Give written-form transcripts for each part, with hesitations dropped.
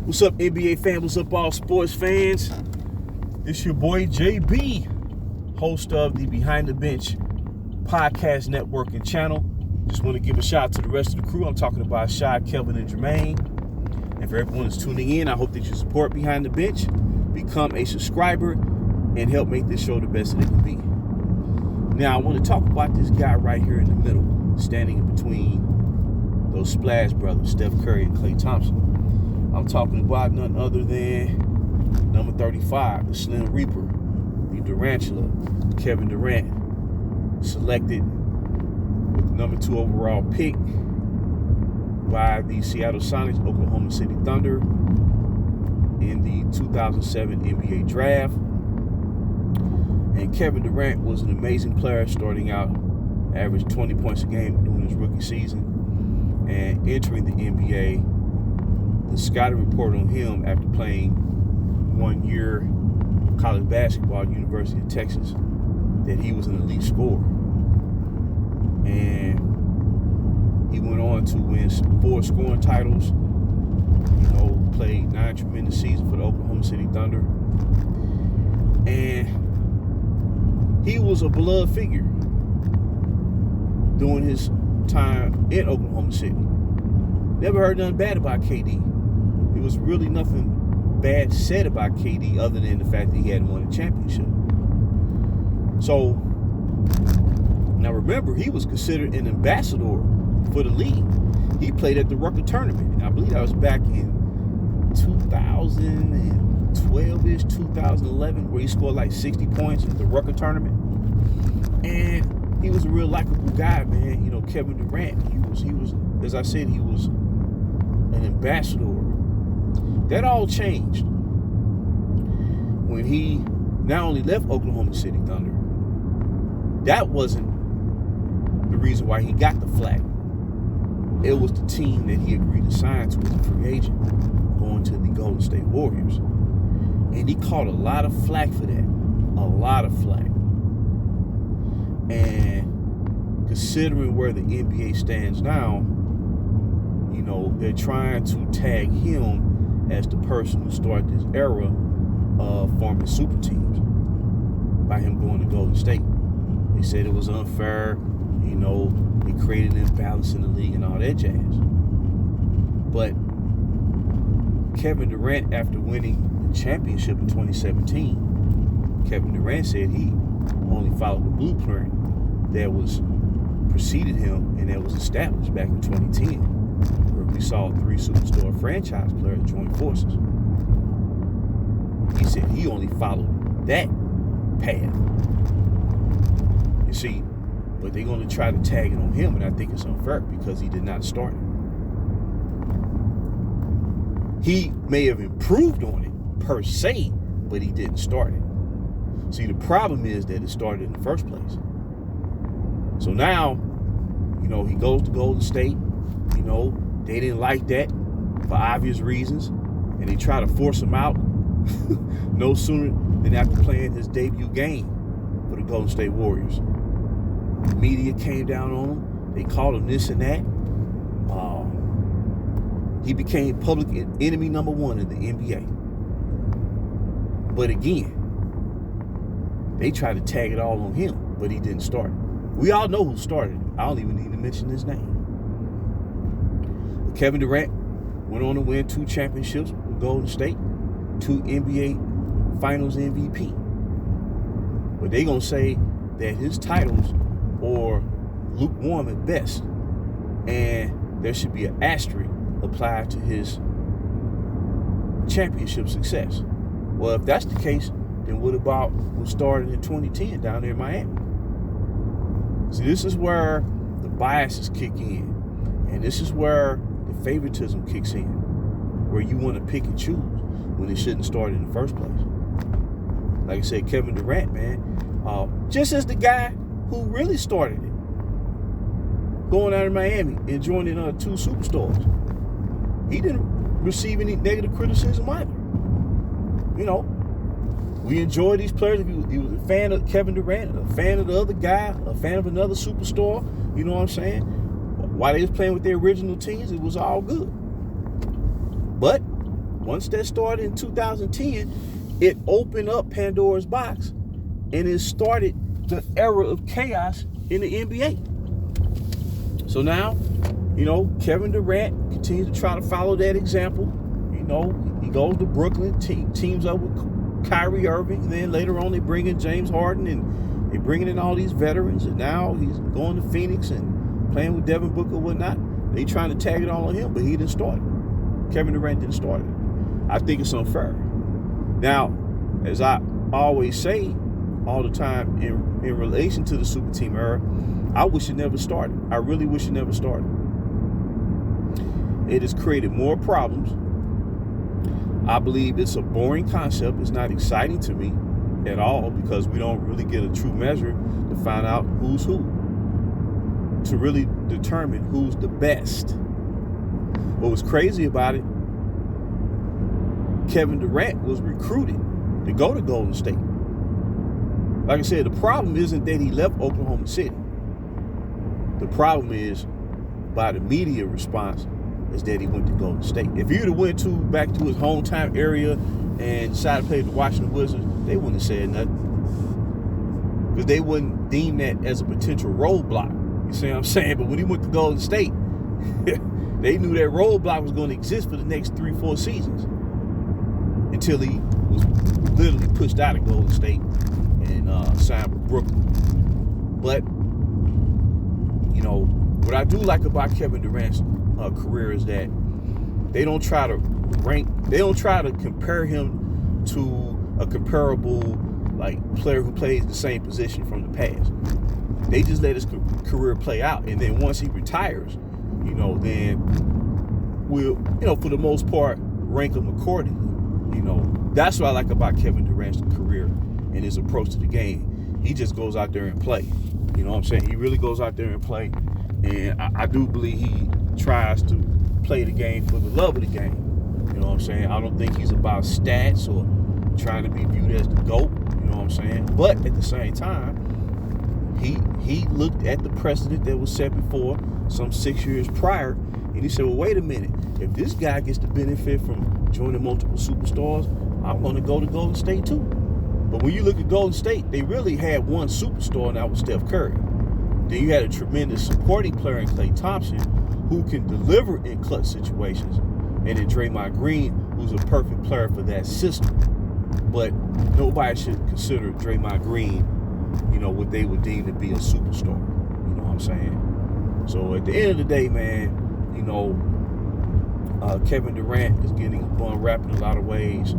What's up, NBA fans? What's up, all sports fans? It's your boy JB, host of the Behind the Bench podcast network and channel. Just want to give a shout out to the rest of the crew. I'm talking about Shad, Kelvin, and Jermaine. And for everyone that's tuning in, I hope that you support Behind the Bench, become a subscriber, and help make this show the best that it can be. Now, I want to talk about this guy right here in the middle, standing in between those Splash Brothers, Steph Curry and Klay Thompson. I'm talking about none other than number 35, the Slim Reaper, the Durantula, Kevin Durant, selected with the number 2 overall pick by the Seattle Sonics, Oklahoma City Thunder in the 2007 NBA Draft. And Kevin Durant was an amazing player, starting out, averaged 20 points a game during his rookie season, and entering the NBA. The scouting report on him after playing 1 year of college basketball at University of Texas, that he was an elite scorer. And he went on to win 4 scoring titles, played 9 tremendous seasons for the Oklahoma City Thunder. And he was a beloved figure during his time in Oklahoma City. Never heard nothing bad about KD. There was really nothing bad said about KD other than the fact that he hadn't won a championship. So, now remember, he was considered an ambassador for the league. He played at the Rucker tournament. And I believe that was back in 2012-ish, 2011, where he scored like 60 points at the Rucker tournament. And he was a real likable guy, man. Kevin Durant, he was, as I said, he was an ambassador. That all changed when he not only left Oklahoma City Thunder. That wasn't the reason why he got the flag. It was the team that he agreed to sign to as a free agent, going to the Golden State Warriors. And he caught a lot of flack for that. A lot of flack. And considering where the NBA stands now, they're trying to tag him as the person who started this era of forming super teams by him going to Golden State. They said it was unfair, it created an imbalance in the league and all that jazz. But Kevin Durant, after winning the championship in 2017, Kevin Durant said he only followed the blueprint that was preceded him and that was established back in 2010, where we saw 3 superstar franchise players join forces. He said he only followed that path. You see, but they're going to try to tag it on him, and I think it's unfair because he did not start it. He may have improved on it per se, but he didn't start it. See, the problem is that it started in the first place. So now, he goes to Golden State. They didn't like that for obvious reasons, and they try to force him out no sooner than after playing his debut game for the Golden State Warriors. The media came down on him. They called him this and that. He became public enemy number 1 in the NBA. But again, they tried to tag it all on him, but he didn't start. We all know who started it. I don't even need to mention his name. But Kevin Durant went on to win 2 championships with Golden State, 2 NBA Finals MVP. But they're going to say that his titles are lukewarm at best, and there should be an asterisk applied to his championship success. Well, if that's the case, then what about what started in 2010 down there in Miami? See, this is where the biases kick in, and this is where the favoritism kicks in, where you want to pick and choose when it shouldn't start in the first place. Like I said, Kevin Durant, man, just as the guy who really started it, going out of Miami and joining 2 superstars. He didn't receive any negative criticism either. We enjoy these players. If he was a fan of Kevin Durant, a fan of the other guy, a fan of another superstar, you know what I'm saying? While they was playing with their original teams, it was all good. But once that started in 2010, it opened up Pandora's box, and it started the era of chaos in the NBA. So now, Kevin Durant continues to try to follow that example. He goes to Brooklyn, teams up with Kyrie Irving, and then later on they bring in James Harden, and they bringing in all these veterans, and now he's going to Phoenix and playing with Devin Booker and whatnot. They trying to tag it all on him, but he didn't start it. Kevin Durant didn't start it. I think it's unfair. Now, as I always say all the time in relation to the super team era, I wish it never started. I really wish it never started. It has created more problems. I believe it's a boring concept. It's not exciting to me at all because we don't really get a true measure to find out who's who, to really determine who's the best. What was crazy about it, Kevin Durant was recruited to go to Golden State. Like I said, the problem isn't that he left Oklahoma City. The problem is, by the media response, is that he went to Golden State. If he'd have went back to his hometown area and decided to play the Washington Wizards, they wouldn't have said nothing. Because they wouldn't deem that as a potential roadblock. You see what I'm saying? But when he went to Golden State, they knew that roadblock was going to exist for the next 3-4 seasons. Until he was literally pushed out of Golden State and signed with Brooklyn. But, what I do like about Kevin Durant's career is that they don't try to compare him to a comparable player who plays the same position from the past. They just let his career play out, and then once he retires, then we'll, for the most part, rank him accordingly. That's what I like about Kevin Durant's career and his approach to the game. He just goes out there and play. You know what I'm saying? He really goes out there and play. And I do believe he tries to play the game for the love of the game. You know what I'm saying? I don't think he's about stats or trying to be viewed as the GOAT. You know what I'm saying? But at the same time, he looked at the precedent that was set before some 6 years prior, and he said, well, wait a minute. If this guy gets the benefit from joining multiple superstars, I want to go to Golden State too. But when you look at Golden State, they really had one superstar, and that was Steph Curry. Then you had a tremendous supporting player in Klay Thompson who can deliver in clutch situations. And then Draymond Green, who's a perfect player for that system. But nobody should consider Draymond Green, what they would deem to be a superstar. You know what I'm saying? So at the end of the day, man, Kevin Durant is getting a bum rap in a lot of ways,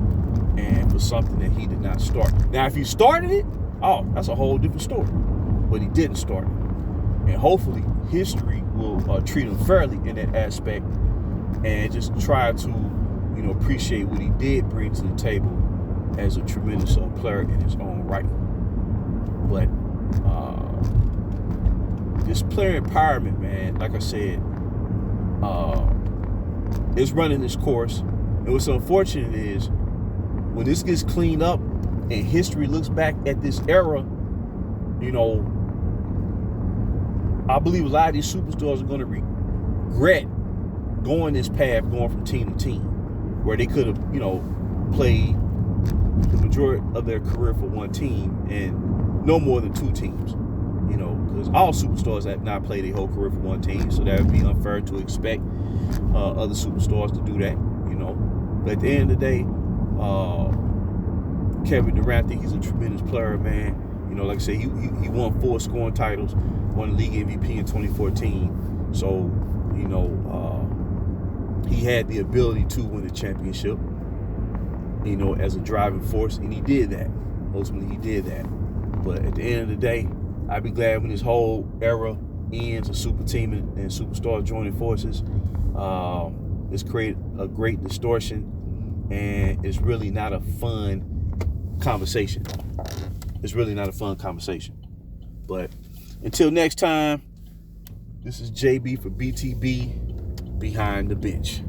and for something that he did not start. Now, if he started it, that's a whole different story. But he didn't start it. And hopefully history will treat him fairly in that aspect and just try to, appreciate what he did bring to the table as a tremendous player in his own right. But this player empowerment, man, like I said, is running its course. And what's unfortunate is when this gets cleaned up and history looks back at this era, I believe a lot of these superstars are going to regret going this path, going from team to team, where they could have, played the majority of their career for one team and no more than two teams, because all superstars have not played their whole career for one team, so that would be unfair to expect other superstars to do that, But at the end of the day, Kevin Durant, I think he's a tremendous player, man. Like I said, he won 4 scoring titles, won the league MVP in 2014. So, he had the ability to win a championship, as a driving force, and he did that. Ultimately, he did that. But at the end of the day, I'd be glad when this whole era ends of super team and superstars joining forces. It's created a great distortion, and it's really not a fun conversation. It's really not a fun conversation. But until next time, this is JB for BTB Behind the Bench.